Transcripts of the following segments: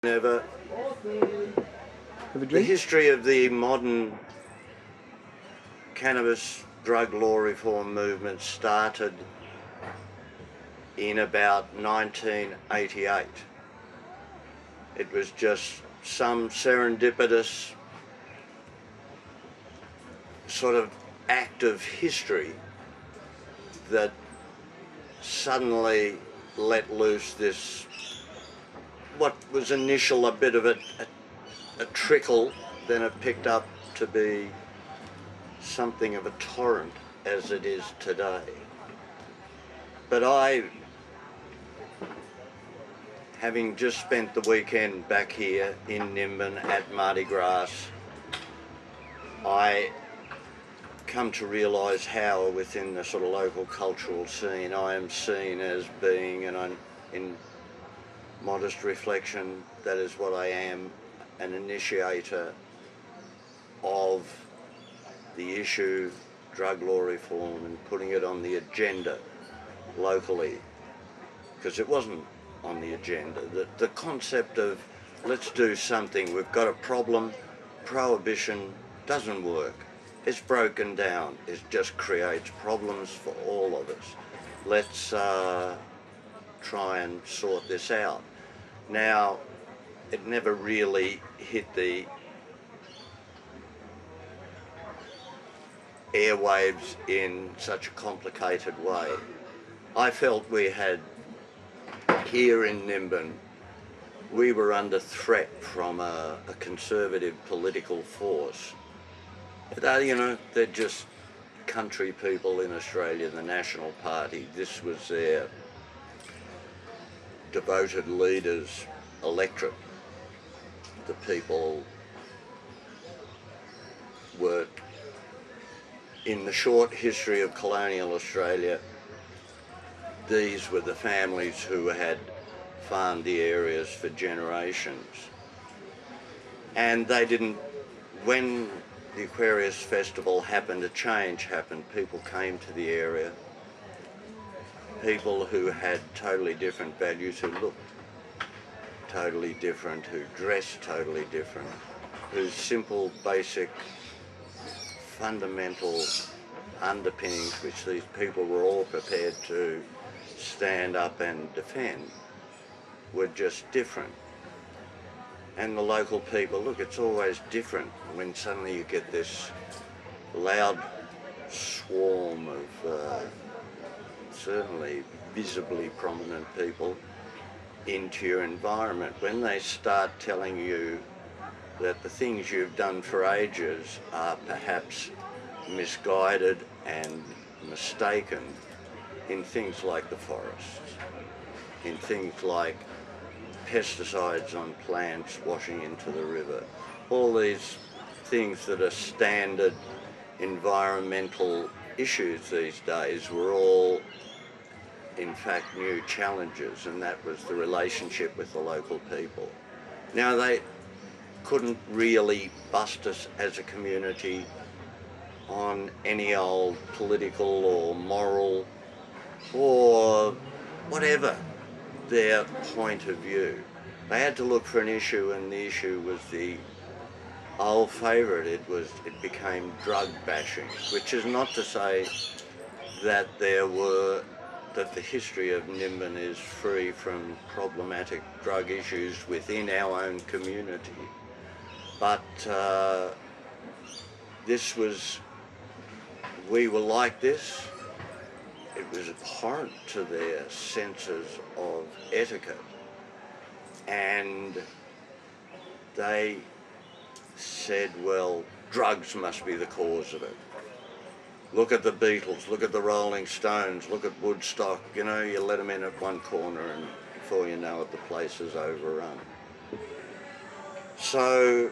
Never. The history of the modern cannabis drug law reform movement started in about 1988. It was just some serendipitous sort of act of history that suddenly let loose this, what was initial a bit of a trickle, then it picked up to be something of a torrent as it is today. But I, having just spent the weekend back here in Nimbin at Mardi Grass, I come to realise how within the sort of local cultural scene I am seen as being, and in modest reflection, that is what I am, an initiator of the issue drug law reform and putting it on the agenda locally, because it wasn't on the agenda. The concept of let's do something, we've got a problem, prohibition doesn't work. It's broken down. It just creates problems for all of us. Let's try and sort this out. Now, it never really hit the airwaves in such a complicated way. I felt we had, here in Nimbin, we were under threat from a conservative political force. You know, they're just country people in Australia, the National Party. This was their devoted leaders' electorate. The people were, in the short history of colonial Australia, these were the families who had farmed the areas for generations. And they didn't, when the Aquarius Festival happened, a change happened, people came to the area. People who had totally different values, who looked totally different, who dressed totally different, whose simple, basic, fundamental underpinnings, which these people were all prepared to stand up and defend, were just different. And the local people, look, it's always different when suddenly you get this loud swarm of certainly visibly prominent people into your environment. When they start telling you that the things you've done for ages are perhaps misguided and mistaken in things like the forests, in things like pesticides on plants washing into the river, all these things that are standard environmental issues these days were all in fact new challenges, and that was the relationship with the local people. Now, they couldn't really bust us as a community on any old political or moral or whatever their point of view. They had to look for an issue, and the issue was the old favourite. It became drug bashing, which is not to say that that the history of Nimbin is free from problematic drug issues within our own community. But we were like this. It was abhorrent to their senses of etiquette, and they said, well, drugs must be the cause of it. Look at the Beatles, look at the Rolling Stones, look at Woodstock, you know, you let them in at one corner and before you know it, the place is overrun. So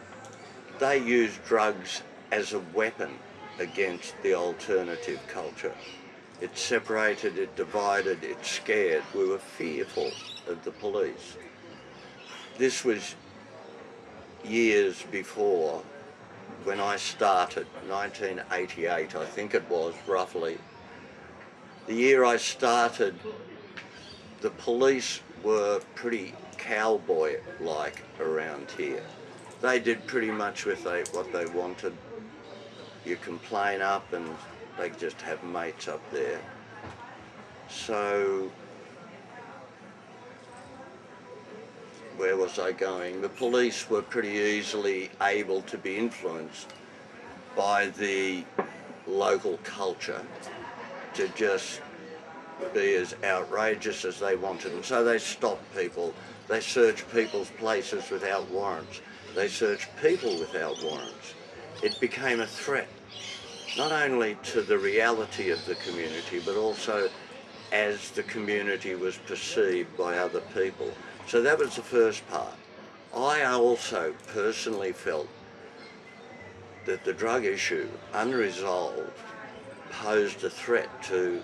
they used drugs as a weapon against the alternative culture. It separated, it divided, it scared. We were fearful of the police. This was years before, when I started, 1988 I think it was, roughly. The year I started, the police were pretty cowboy-like around here. They did pretty much what they wanted. You complain up and they just have mates up there. So, where was I going? The police were pretty easily able to be influenced by the local culture to just be as outrageous as they wanted. And so they stopped people. They searched people's places without warrants. They searched people without warrants. It became a threat, not only to the reality of the community, but also as the community was perceived by other people. So that was the first part. I also personally felt that the drug issue, unresolved, posed a threat to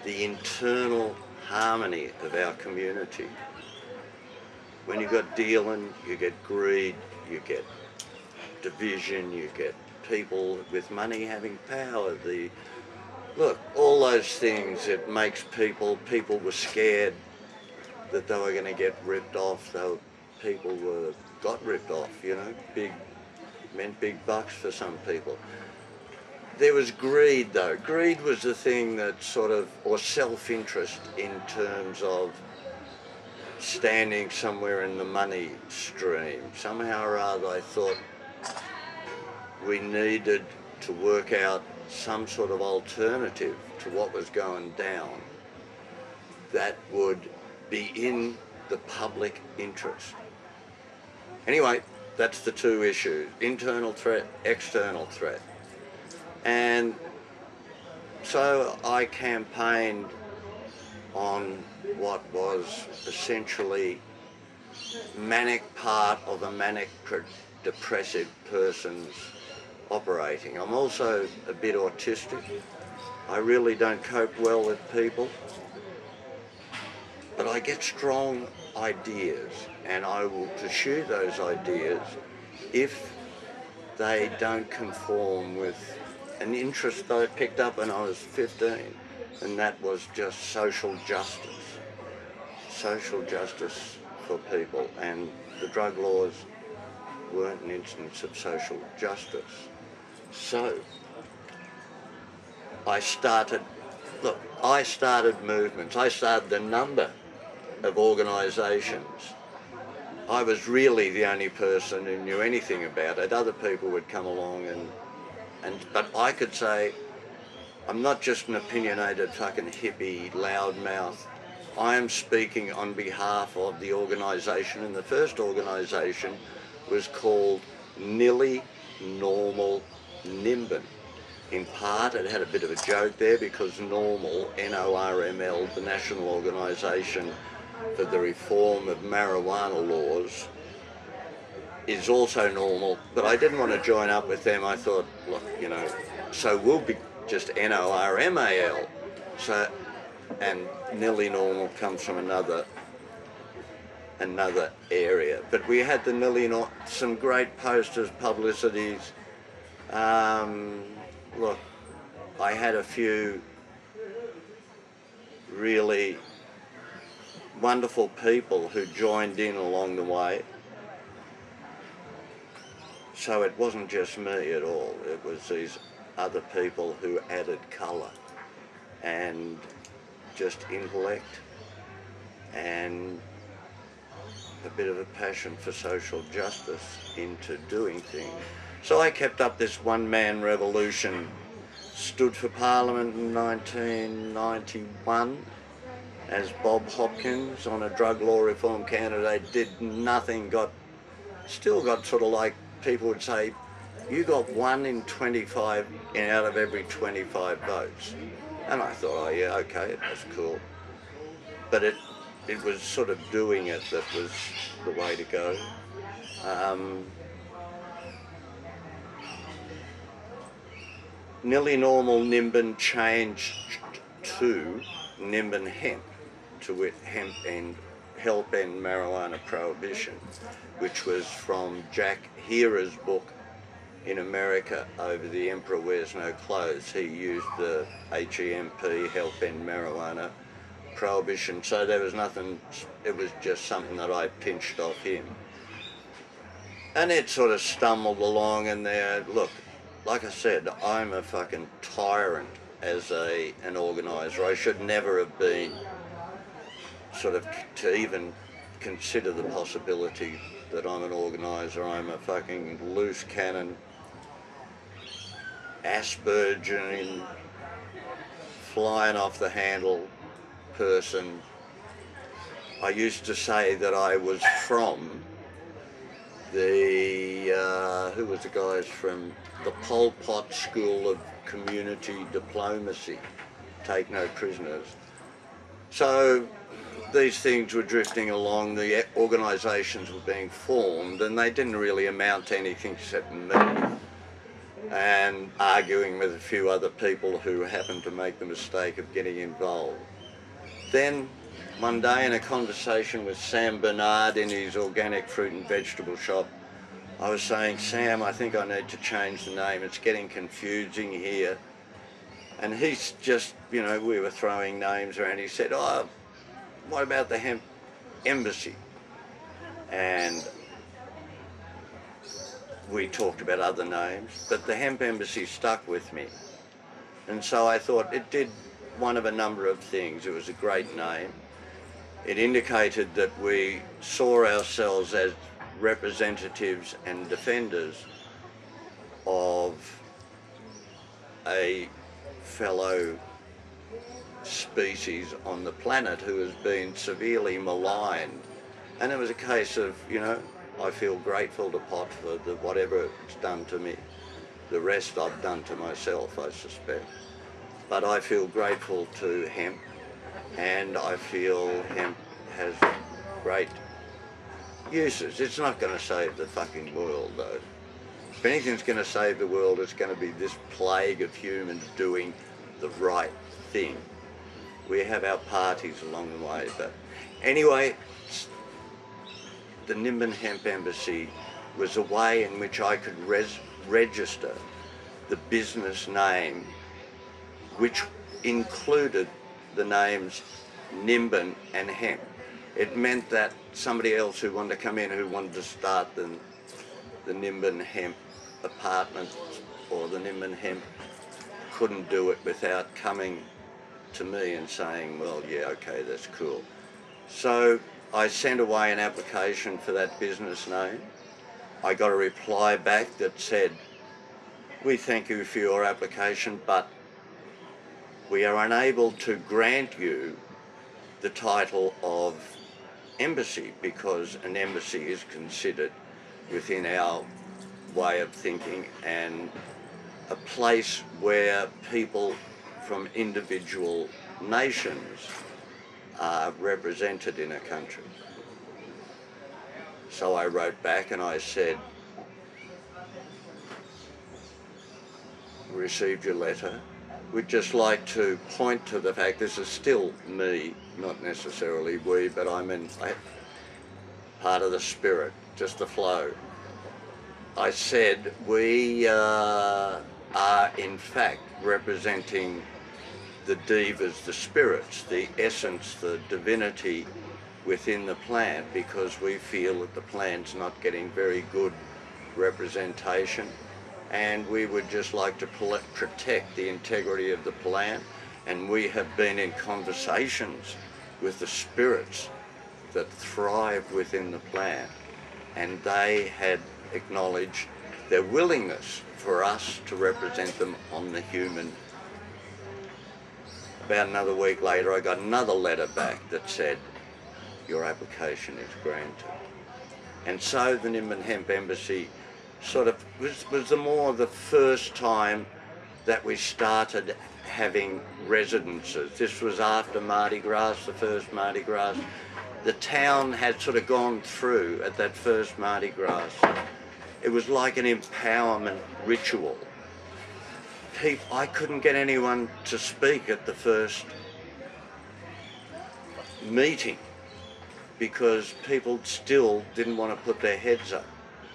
the internal harmony of our community. When you got dealing, you get greed, you get division, you get people with money having power. Look, all those things, it makes people were scared that they were going to get ripped off. People got ripped off, you know, meant big bucks for some people. There was greed though. Greed was the thing that or self-interest in terms of standing somewhere in the money stream. Somehow or other I thought we needed to work out some sort of alternative to what was going down that would be in the public interest. Anyway, that's the two issues, internal threat, external threat. And so I campaigned on what was essentially manic part of a manic depressive person's operating. I'm also a bit autistic. I really don't cope well with people, but I get strong ideas and I will pursue those ideas if they don't conform with an interest that I picked up when I was 15, and that was just social justice for people, and the drug laws weren't an instance of social justice. So I started movements. I started a number of organisations. I was really the only person who knew anything about it. Other people would come along but I could say, I'm not just an opinionated fucking hippie loudmouth. I am speaking on behalf of the organisation, and the first organisation was called Nearly Normal Nimbin. In part, it had a bit of a joke there because Normal, NORML, the National Organisation for the Reform of Marijuana Laws, is also normal, but I didn't want to join up with them. I thought, look, you know, so we'll be just NORMAL. So, and Nearly Normal comes from another area. But we had some great posters, publicities. Look, I had a few really wonderful people who joined in along the way. So it wasn't just me at all, it was these other people who added colour and just intellect and a bit of a passion for social justice into doing things. So I kept up this one-man revolution, stood for Parliament in 1991 as Bob Hopkins on a drug law reform candidate, did nothing, still got sort of like, people would say, you got 1 in 25 out of every 25 votes. And I thought, oh yeah, okay, that's cool. But it was sort of doing it that was the way to go. Nearly Normal Nimbin changed to Nimbin Hemp, to wit Help End Marijuana Prohibition, which was from Jack Hearer's book in America over The Emperor Wears No Clothes. He used the HEMP, Help End Marijuana, Prohibition, so there was nothing, it was just something that I pinched off him. And it sort of stumbled along, and there, look, like I said, I'm a fucking tyrant as an organiser. I should never have been sort of to even consider the possibility that I'm an organiser. I'm a fucking loose cannon, Aspergian, flying off the handle person. I used to say that I was from the, who was the guys from the Pol Pot School of Community Diplomacy, take no prisoners. So these things were drifting along, the organisations were being formed, and they didn't really amount to anything except me, and arguing with a few other people who happened to make the mistake of getting involved. Then one day in a conversation with Sam Bernard in his organic fruit and vegetable shop, I was saying, Sam, I think I need to change the name, it's getting confusing here. And he's just, you know, we were throwing names around, he said, oh, what about the Hemp Embassy? And we talked about other names, but the Hemp Embassy stuck with me. And so I thought it did one of a number of things. It was a great name. It indicated that we saw ourselves as representatives and defenders of a fellow species on the planet who has been severely maligned. And it was a case of, you know, I feel grateful to pot for whatever it's done to me. The rest I've done to myself, I suspect. But I feel grateful to hemp, and I feel hemp has great uses. It's not going to save the fucking world, though. If anything's going to save the world, it's going to be this plague of humans doing the right thing. We have our parties along the way, but anyway, the Nimbin Hemp Embassy was a way in which I could register the business name, which included the names Nimbin and Hemp. It meant that somebody else who wanted to come in, who wanted to start the Nimbin Hemp apartment or the Nimbin Hemp, couldn't do it without coming to me and saying, well, yeah, okay, that's cool. So I sent away an application for that business name. I got a reply back that said, we thank you for your application, but we are unable to grant you the title of embassy because an embassy is considered, within our way of thinking, and a place where people from individual nations are represented in a country. So I wrote back and I said, received your letter. We'd just like to point to the fact, this is still me, not necessarily we, but I'm part of the spirit, just the flow. I said, we are in fact representing the devas, the spirits, the essence, the divinity within the plant, because we feel that the plant's not getting very good representation, and we would just like to protect the integrity of the plant. And we have been in conversations with the spirits that thrive within the plant, and they had acknowledged their willingness for us to represent them on the human. About another week later, I got another letter back that said, your application is granted. And so the Nimbin Hemp Embassy sort of was the first time that we started having residences. This was after Mardi Gras, the first Mardi Gras. The town had sort of gone through at that first Mardi Gras. It was like an empowerment ritual. I couldn't get anyone to speak at the first meeting because people still didn't want to put their heads up.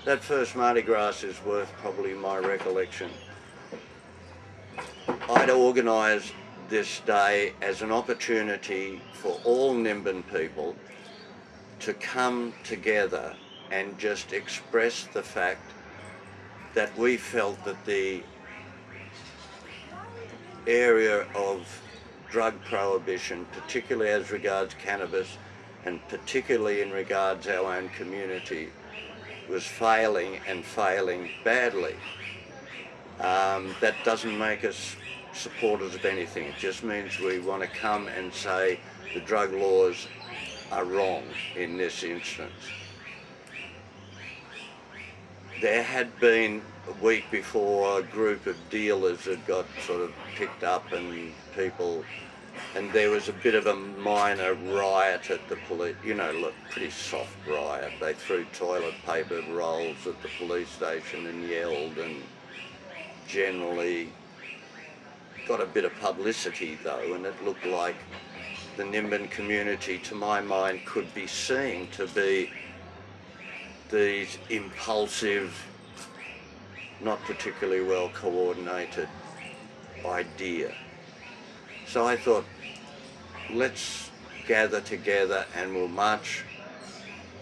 That first Mardi Gras is worth probably my recollection. I'd organised this day as an opportunity for all Nimbin people to come together and just express the fact that we felt that the area of drug prohibition, particularly as regards cannabis and particularly in regards our own community, was failing and failing badly. That doesn't make us supporters of anything. It just means we want to come and say the drug laws are wrong in this instance. There had been a week before a group of dealers had got sort of picked up and people, and there was a bit of a minor riot at the police, you know, look, pretty soft riot. They threw toilet paper rolls at the police station and yelled, and generally got a bit of publicity though, and it looked like the Nimbin community, to my mind, could be seen to be these impulsive, not particularly well coordinated idea. So I thought, let's gather together and we'll march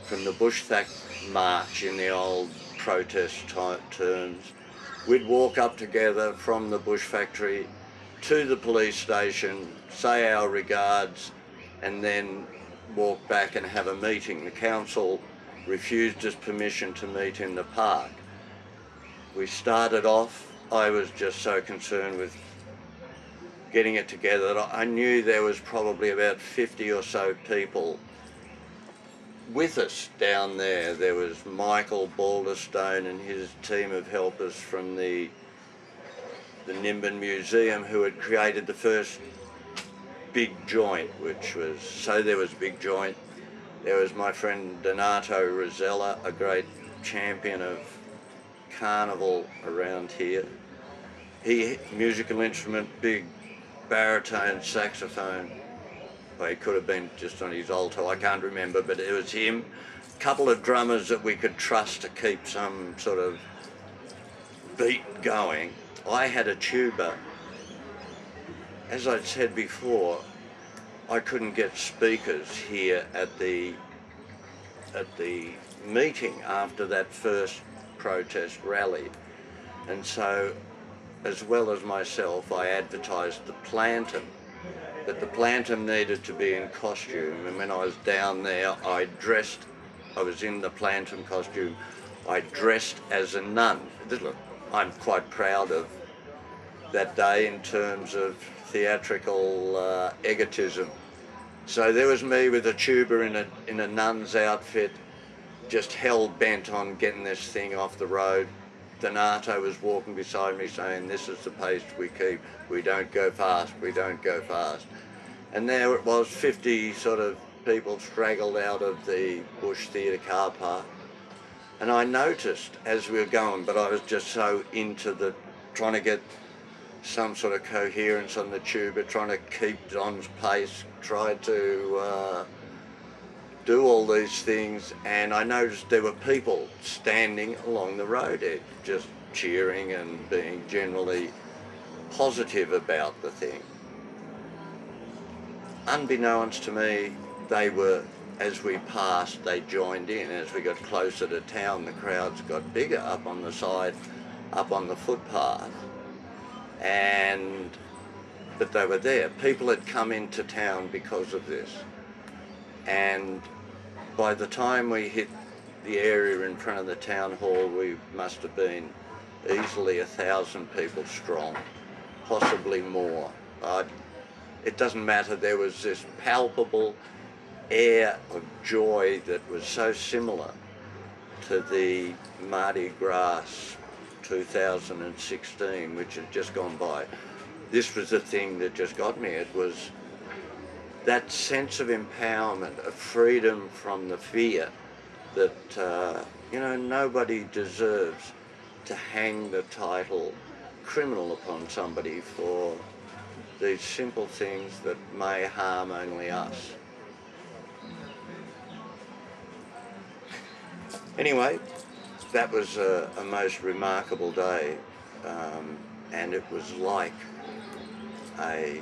from the Bushfact march in the old protest terms. We'd walk up together from the Bush Factory to the police station, say our regards, and then walk back and have a meeting. The council refused us permission to meet in the park. We started off, I was just so concerned with getting it together that I knew there was probably about 50 or so people with us down there. There was Michael Balderstone and his team of helpers from the Nimbin Museum, who had created the first big joint, which was, so there was big joint. There was my friend Donato Rosella, a great champion of carnival around here. He, musical instrument, big baritone saxophone. Well, he could have been just on his alto, I can't remember, but it was him. A couple of drummers that we could trust to keep some sort of beat going. I had a tuba. As I'd said before, I couldn't get speakers here at the meeting after that first protest rally. And so, as well as myself, I advertised the Plantum, that the Plantum needed to be in costume. And when I was down there, I was in the Plantum costume, I dressed as a nun. Look, I'm quite proud of that day in terms of theatrical egotism. So there was me with a tuba in a nun's outfit, just hell-bent on getting this thing off the road. Donato was walking beside me saying, this is the pace we keep, we don't go fast, we don't go fast. And there it was, 50 sort of people straggled out of the Bush Theatre car park. And I noticed as we were going, but I was just so into trying to get some sort of coherence on the tuba, trying to keep Don's pace, tried to do all these things, and I noticed there were people standing along the road edge, just cheering and being generally positive about the thing. Unbeknownst to me, they were, as we passed, they joined in. As we got closer to town, the crowds got bigger up on the side, up on the footpath. But they were there. People had come into town because of this. And by the time we hit the area in front of the town hall, we must have been easily 1,000 people strong, possibly more. It doesn't matter, there was this palpable air of joy that was so similar to the Mardi Grass 2016, which had just gone by. This was the thing that just got me. It was that sense of empowerment, of freedom from the fear that, you know, nobody deserves to hang the title criminal upon somebody for these simple things that may harm only us. Anyway, that was a most remarkable day, and it was like a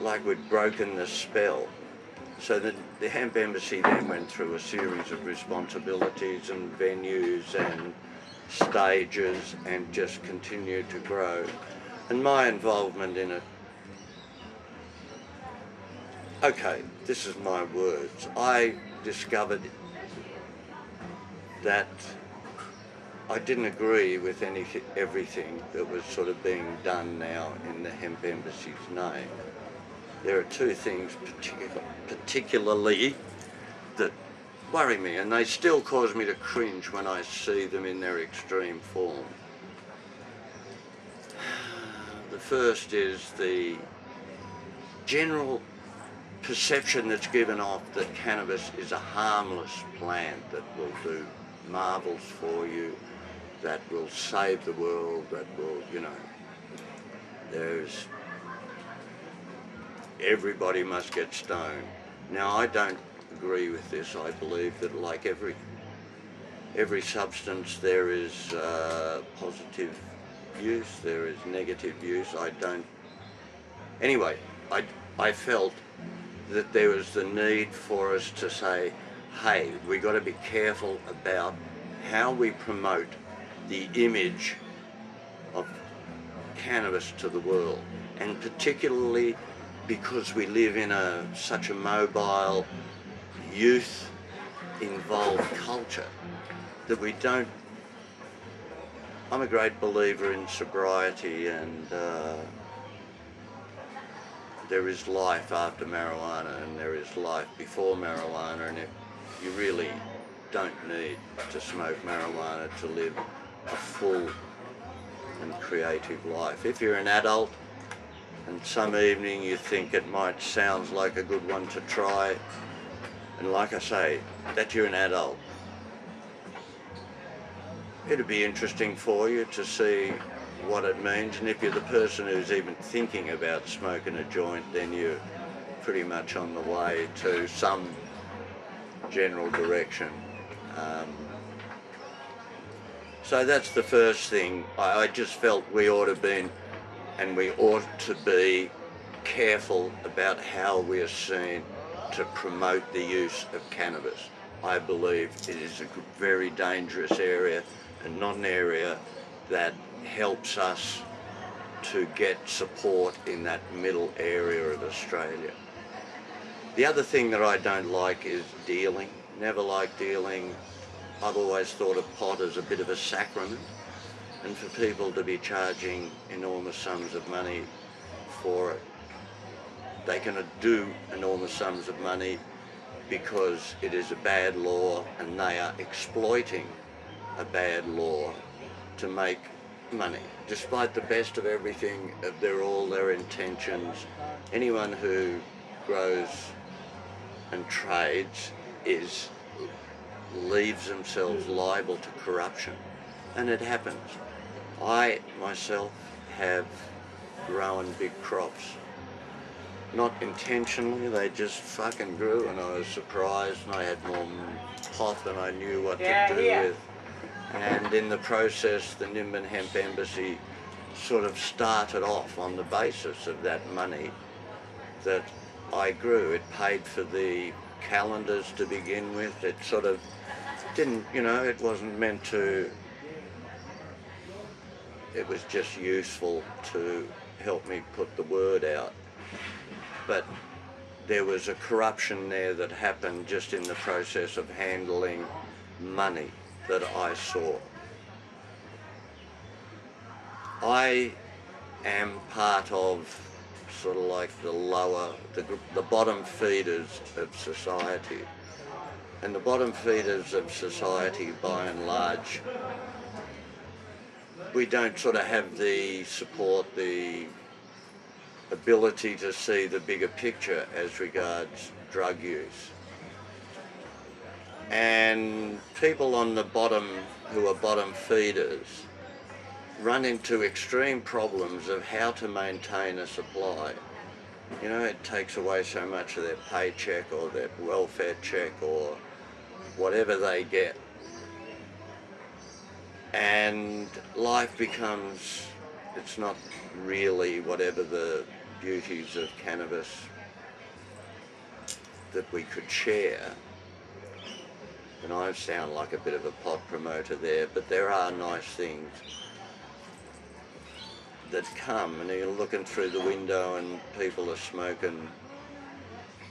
like we'd broken the spell. So the Hemp Embassy then went through a series of responsibilities and venues and stages and just continued to grow. And my involvement in it, okay, this is my words. I discovered that I didn't agree with everything that was sort of being done now in the Hemp Embassy's name. There are two things particularly that worry me, and they still cause me to cringe when I see them in their extreme form. The first is the general perception that's given off that cannabis is a harmless plant that will do marvels for you, that will save the world, that will, you know, there's everybody must get stoned. Now, I don't agree with this. I believe that like every substance, there is positive use, there is negative use. Anyway, I felt that there was the need for us to say, hey, we got to be careful about how we promote the image of cannabis to the world, and particularly because we live in such a mobile, youth-involved culture that we don't. I'm a great believer in sobriety, and there is life after marijuana and there is life before marijuana, and you really don't need to smoke marijuana to live a full and creative life. If you're an adult and some evening you think it might sound like a good one to try, and like I say, that you're an adult, it'd be interesting for you to see what it means, and if you're the person who's even thinking about smoking a joint, then you're pretty much on the way to some general direction. So that's the first thing. I just felt we ought to be, and we ought to be careful about how we are seen to promote the use of cannabis. I believe it is a very dangerous area and not an area that helps us to get support in that middle area of Australia. The other thing that I don't like is dealing. Never liked dealing. I've always thought of pot as a bit of a sacrament, and for people to be charging enormous sums of money for it, they can do enormous sums of money because it is a bad law, and they are exploiting a bad law to make money. Despite the best of everything, all their intentions, anyone who grows and trades leaves themselves liable to corruption, and it happens. I myself have grown big crops, not intentionally, they just fucking grew, and I was surprised, and I had more pot than I knew what to do with. And in the process, the Nimbin Hemp Embassy sort of started off on the basis of that money that I grew. It paid for the calendars to begin with. It sort of didn't, it wasn't meant to, it was just useful to help me put the word out. But there was a corruption there that happened just in the process of handling money that I saw. I am part of sort of like the bottom feeders of society. And the bottom feeders of society, by and large, we don't sort of have the support, the ability to see the bigger picture as regards drug use. And people on the bottom, who are bottom feeders, run into extreme problems of how to maintain a supply. It takes away so much of their paycheck or their welfare check or whatever they get. And life becomes, it's not really whatever the beauties of cannabis that we could share. And I sound like a bit of a pot promoter there, but there are nice things that come, and you're looking through the window and people are smoking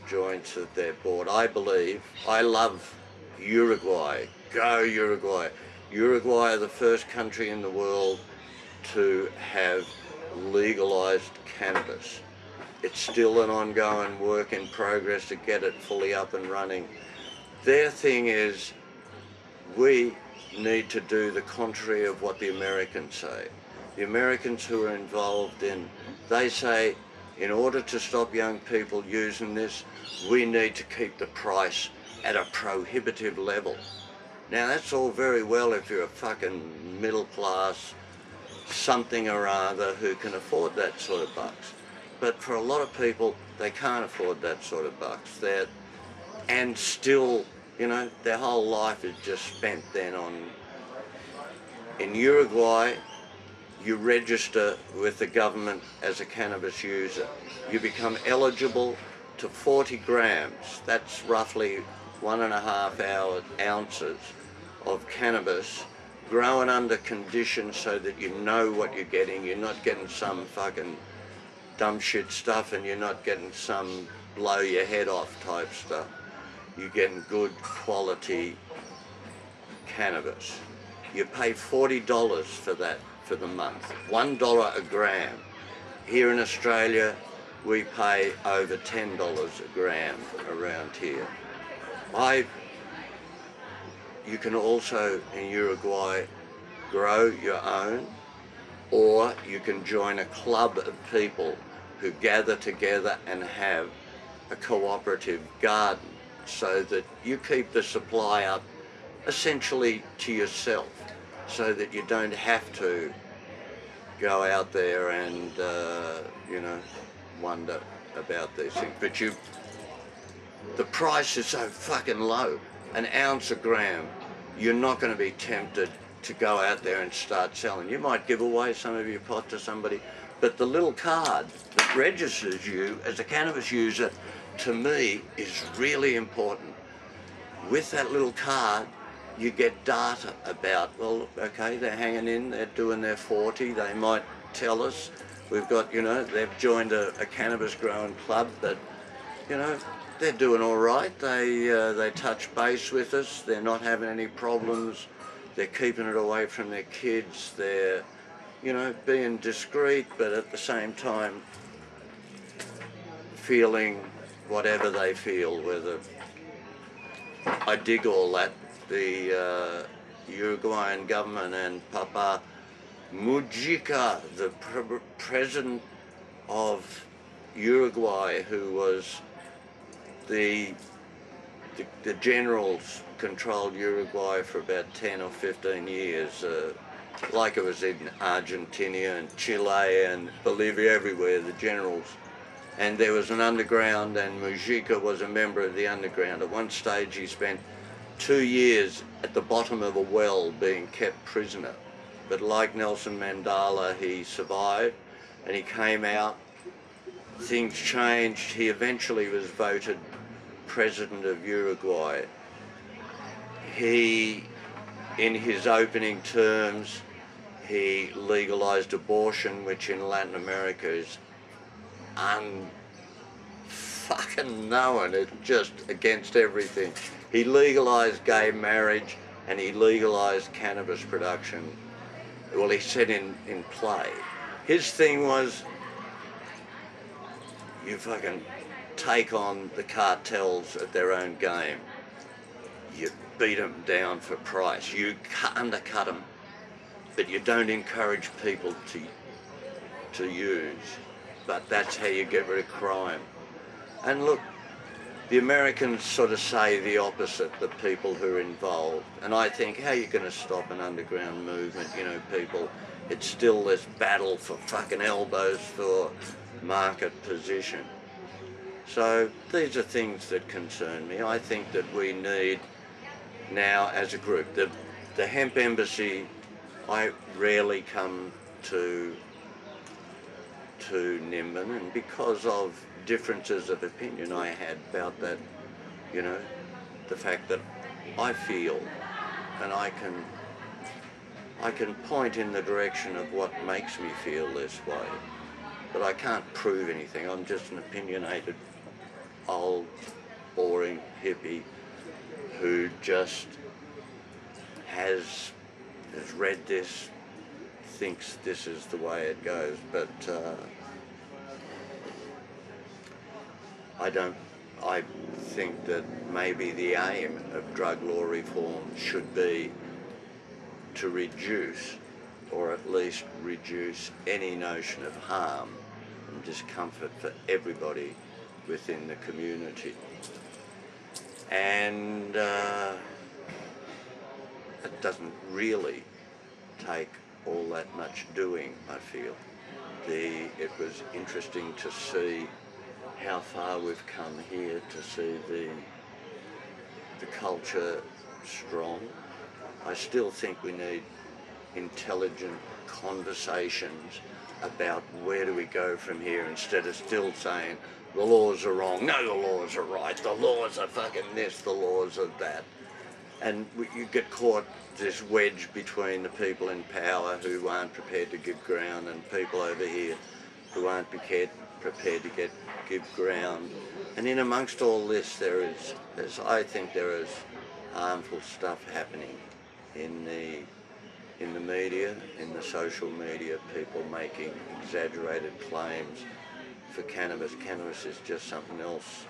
joints that they're bought. I love Uruguay. Go Uruguay. Uruguay are the first country in the world to have legalized cannabis. It's still an ongoing work in progress to get it fully up and running. Their thing is, we need to do the contrary of what the Americans say. The Americans who are involved they say, in order to stop young people using this, we need to keep the price at a prohibitive level. Now that's all very well if you're a fucking middle class something or other who can afford that sort of bucks. But for a lot of people, they can't afford that sort of bucks. And still, you know, their whole life is just spent then on... In Uruguay, you register with the government as a cannabis user. You become eligible to 40 grams, that's roughly 1.5 ounces of cannabis, grown under conditions so that you know what you're getting. You're not getting some fucking dumb shit stuff, and you're not getting some blow your head off type stuff. You're getting good quality cannabis. You pay $40 for that for the month, $1 a gram. Here in Australia, we pay over $10 a gram around here. You can also, in Uruguay, grow your own, or you can join a club of people who gather together and have a cooperative garden so that you keep the supply up essentially to yourself, so that you don't have to go out there and, you know, wonder about these things. But the price is so fucking low, an ounce a gram, you're not going to be tempted to go out there and start selling. You might give away some of your pot to somebody, but the little card that registers you as a cannabis user, to me, is really important. With that little card, you get data about, well, okay, they're hanging in, they're doing their 40, they might tell us, we've got, you know, they've joined a cannabis growing club that, you know, they're doing all right, they touch base with us, they're not having any problems, they're keeping it away from their kids, they're, you know, being discreet, but at the same time feeling whatever they feel, whether... I dig all that. The Uruguayan government and Papa Mujica, the president of Uruguay, who was the generals controlled Uruguay for about 10 or 15 years, like it was in Argentina and Chile and Bolivia, everywhere, the generals. And there was an underground, and Mujica was a member of the underground. At one stage he spent 2 years at the bottom of a well being kept prisoner. But like Nelson Mandela, he survived and he came out. Things changed. He eventually was voted president of Uruguay. He, in his opening terms, he legalized abortion, which in Latin America is unfucking known. It's just against everything. He legalized gay marriage and he legalized cannabis production. Well, he said in play. His thing was, you fucking take on the cartels at their own game. You beat them down for price. You undercut them, but you don't encourage people to use. But that's how you get rid of crime. And look, the Americans sort of say the opposite, the people who are involved. And I think, how are you going to stop an underground movement? You know, people, it's still this battle for fucking elbows for market position. So these are things that concern me. I think that we need now as a group, the Hemp Embassy, I rarely come to to Nimbin, and because of differences of opinion I had about that, you know, the fact that I feel, and I can point in the direction of what makes me feel this way, but I can't prove anything. I'm just an opinionated, old, boring hippie who just has read this, thinks this is the way it goes, but I think that maybe the aim of drug law reform should be to reduce, or at least reduce, any notion of harm and discomfort for everybody within the community. And it doesn't really take all that much doing, I feel. It was interesting to see how far we've come here, to see the culture strong. I still think we need intelligent conversations about where do we go from here, instead of still saying the laws are wrong, no, the laws are right, the laws are fucking this, the laws are that. And you get caught this wedge between the people in power who aren't prepared to give ground and people over here who aren't prepared to give ground. And in amongst all this, I think there is harmful stuff happening in the media, in the social media, people making exaggerated claims for cannabis. Cannabis is just something else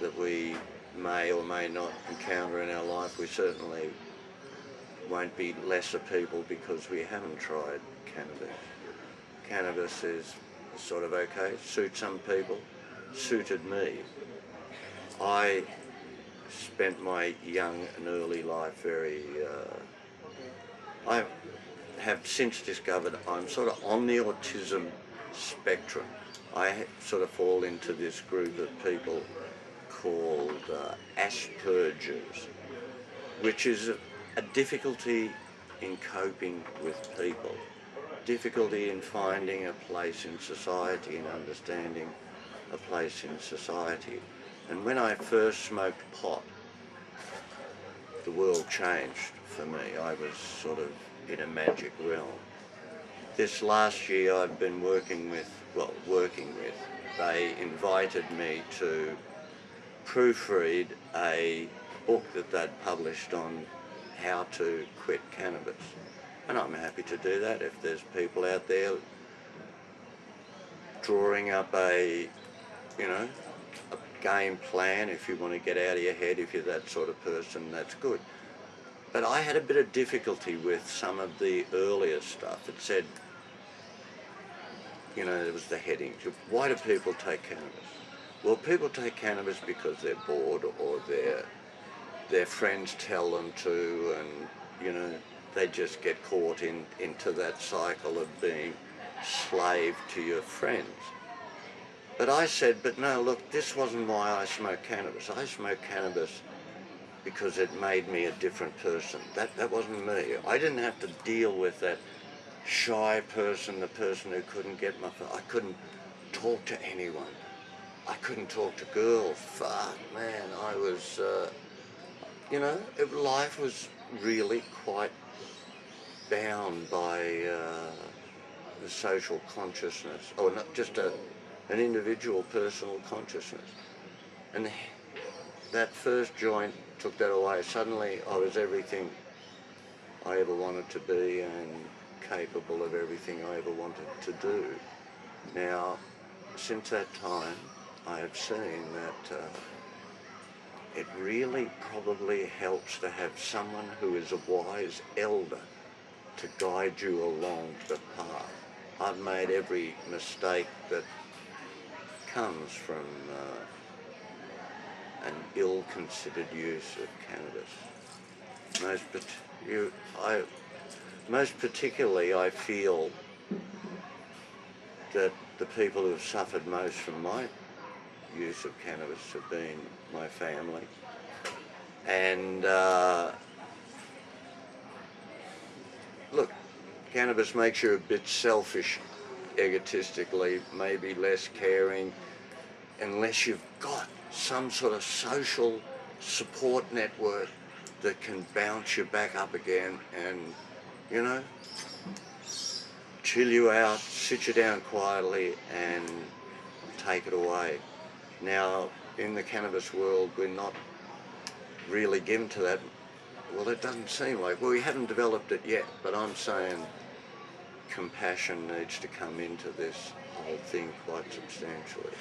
that we may or may not encounter in our life. We certainly won't be lesser people because we haven't tried cannabis. Cannabis is sort of okay, suits some people, suited me. I spent my young and early life I have since discovered I'm sort of on the autism spectrum. I sort of fall into this group of people called Asperger's, which is a difficulty in coping with people, difficulty in finding a place in society and understanding a place in society. And when I first smoked pot, the world changed for me. I was sort of in a magic realm. This last year I've been working with, they invited me to proofread a book that they'd published on how to quit cannabis. And I'm happy to do that if there's people out there drawing up a game plan. If you want to get out of your head, if you're that sort of person, that's good. But I had a bit of difficulty with some of the earlier stuff. It said, there was the heading, why do people take cannabis? Well, people take cannabis because they're bored, or their friends tell them to, and they just get caught into that cycle of being slave to your friends. But I said, but no, look, this wasn't why I smoked cannabis. I smoked cannabis because it made me a different person. That wasn't me. I didn't have to deal with that shy person, the person who couldn't get I couldn't talk to anyone. I couldn't talk to girls. Fuck, man, I was, life was really quite bound by the social consciousness, or not just an individual personal consciousness. And that first joint took that away. Suddenly I was everything I ever wanted to be and capable of everything I ever wanted to do. Now, since that time, I have seen that it really probably helps to have someone who is a wise elder to guide you along the path. I've made every mistake that comes from an ill-considered use of cannabis. Most particularly, I feel that the people who have suffered most from my use of cannabis have been my family. And look, cannabis makes you a bit selfish egotistically, maybe less caring, unless you've got some sort of social support network that can bounce you back up again and, you know, chill you out, sit you down quietly and take it away. Now, in the cannabis world, we're not really given to that. Well, it doesn't seem like, well, we haven't developed it yet, but I'm saying compassion needs to come into this whole thing quite substantially.